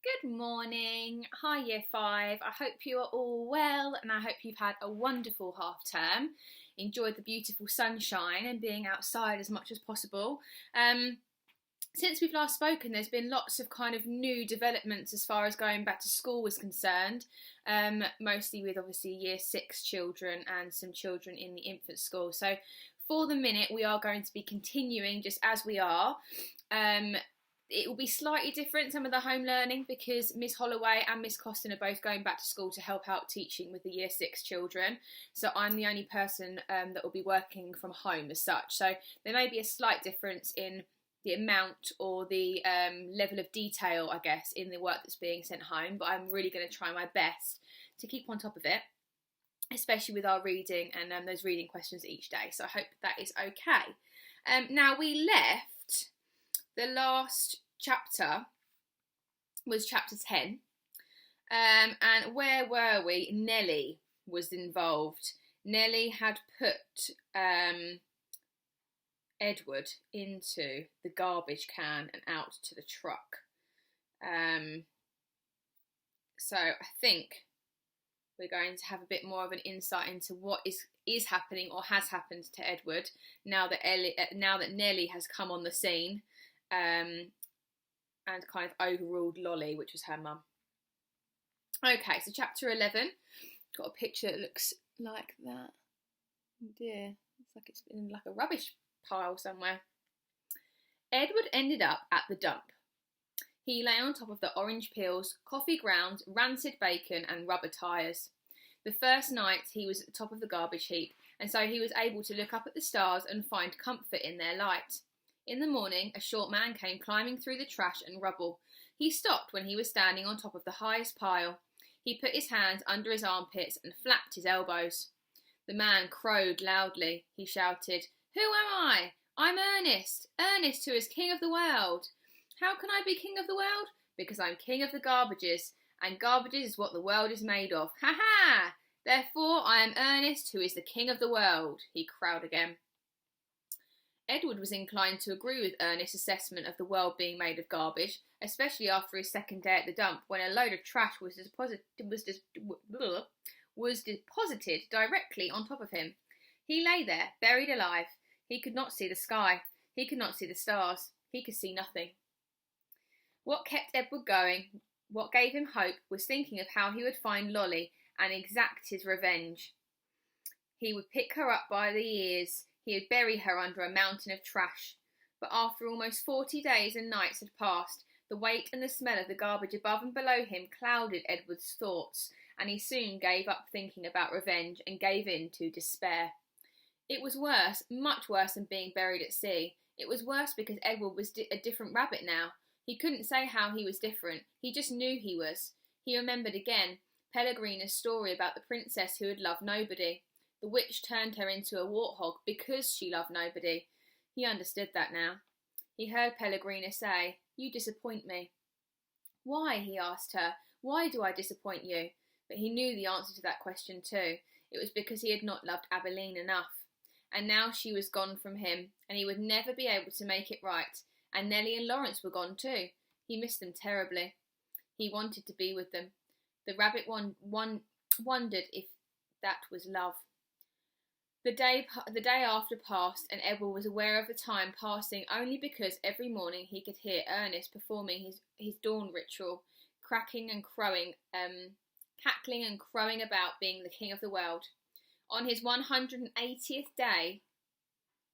Good morning. Hi, Year 5. I hope you are all well and I hope you've had a wonderful half term. Enjoyed the beautiful sunshine and being outside as much as possible. Since we've last spoken, there's been lots of kind of new developments as far as going back to school was concerned, mostly with obviously Year 6 children and some children in the infant school. So for the minute, we are going to be continuing just as we are. It will be slightly different, some of the home learning, because Miss Holloway and Miss Costin are both going back to school to help out teaching with the Year 6 children. So I'm the only person that will be working from home as such. So there may be a slight difference in the amount or the level of detail, I guess, in the work that's being sent home. But I'm really going to try my best to keep on top of it, especially with our reading and those reading questions each day. So I hope that is okay. Now, we left the last chapter was chapter 10, and where were we? Nellie was involved. Nellie had put Edward into the garbage can and out to the truck. So I think we're going to have a bit more of an insight into what is happening or has happened to Edward now that Nellie has come on the scene. And kind of overruled Lolly, which was her mum. Okay, so chapter 11. Got a picture that looks like that. Oh dear, looks like it's in like a rubbish pile somewhere. Edward ended up at the dump. He lay on top of the orange peels, coffee grounds, rancid bacon and rubber tyres. The first night he was at the top of the garbage heap, and so he was able to look up at the stars and find comfort in their light. In the morning, a short man came climbing through the trash and rubble. He stopped when he was standing on top of the highest pile. He put his hands under his armpits and flapped his elbows. The man crowed loudly. He shouted, "Who am I? I'm Ernest. Ernest, who is king of the world." "How can I be king of the world?" "Because I'm king of the garbages, and garbages is what the world is made of. Ha ha! Therefore I am Ernest, who is the king of the world," he crowed again. Edward was inclined to agree with Ernest's assessment of the world being made of garbage, especially after his second day at the dump, when a load of trash was deposited directly on top of him. He lay there, buried alive. He could not see the sky. He could not see the stars. He could see nothing. What kept Edward going, what gave him hope, was thinking of how he would find Lolly and exact his revenge. He would pick her up by the ears. He would bury her under a mountain of trash. But after almost 40 days and nights had passed, the weight and the smell of the garbage above and below him clouded Edward's thoughts, and he soon gave up thinking about revenge and gave in to despair. It was worse, much worse than being buried at sea. It was worse because Edward was a different rabbit now. He couldn't say how he was different. He just knew he was. He remembered again Pellegrina's story about the princess who had loved nobody. The witch turned her into a warthog because she loved nobody. He understood that now. He heard Pellegrina say, "You disappoint me." "Why?" he asked her. "Why do I disappoint you?" But he knew the answer to that question too. It was because he had not loved Abilene enough. And now she was gone from him, and he would never be able to make it right. And Nellie and Lawrence were gone too. He missed them terribly. He wanted to be with them. The rabbit wondered if that was love. The day after passed, and Edward was aware of the time passing only because every morning he could hear Ernest performing his dawn ritual, cackling and crowing about being the king of the world. On his 180th day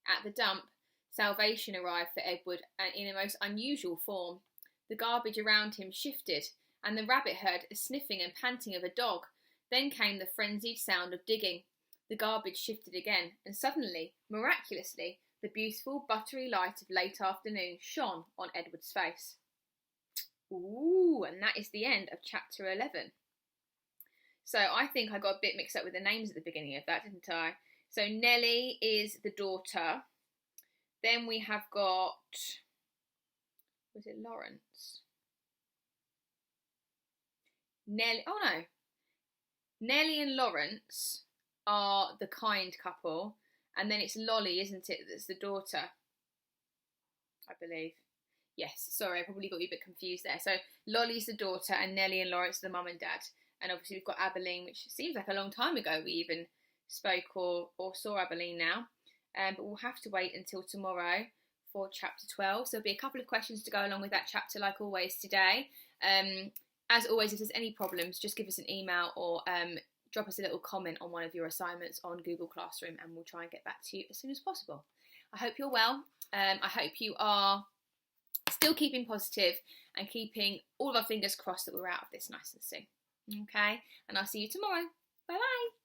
at the dump, salvation arrived for Edward, and in a most unusual form. The garbage around him shifted, and the rabbit heard a sniffing and panting of a dog. Then came the frenzied sound of digging. The garbage shifted again, and suddenly, miraculously, the beautiful buttery light of late afternoon shone on Edward's face. Ooh, and that is the end of chapter 11. So I think I got a bit mixed up with the names at the beginning of that, didn't I? So Nellie is the daughter. Then we have got, was it Lawrence? Nellie and Lawrence are the kind couple, and then it's Lolly, isn't it, that's the daughter, I believe. Yes, sorry, I probably got you a bit confused there. So Lolly's the daughter and Nellie and Lawrence are the mum and dad. And obviously we've got Abilene, which seems like a long time ago we even spoke or saw Abilene now. But we'll have to wait until tomorrow for chapter 12. So there'll be a couple of questions to go along with that chapter like always today. As always, if there's any problems, just give us an email or drop us a little comment on one of your assignments on Google Classroom and we'll try and get back to you as soon as possible. I hope you're well. I hope you are still keeping positive and keeping all of our fingers crossed that we're out of this nice and soon. Okay, and I'll see you tomorrow. Bye bye.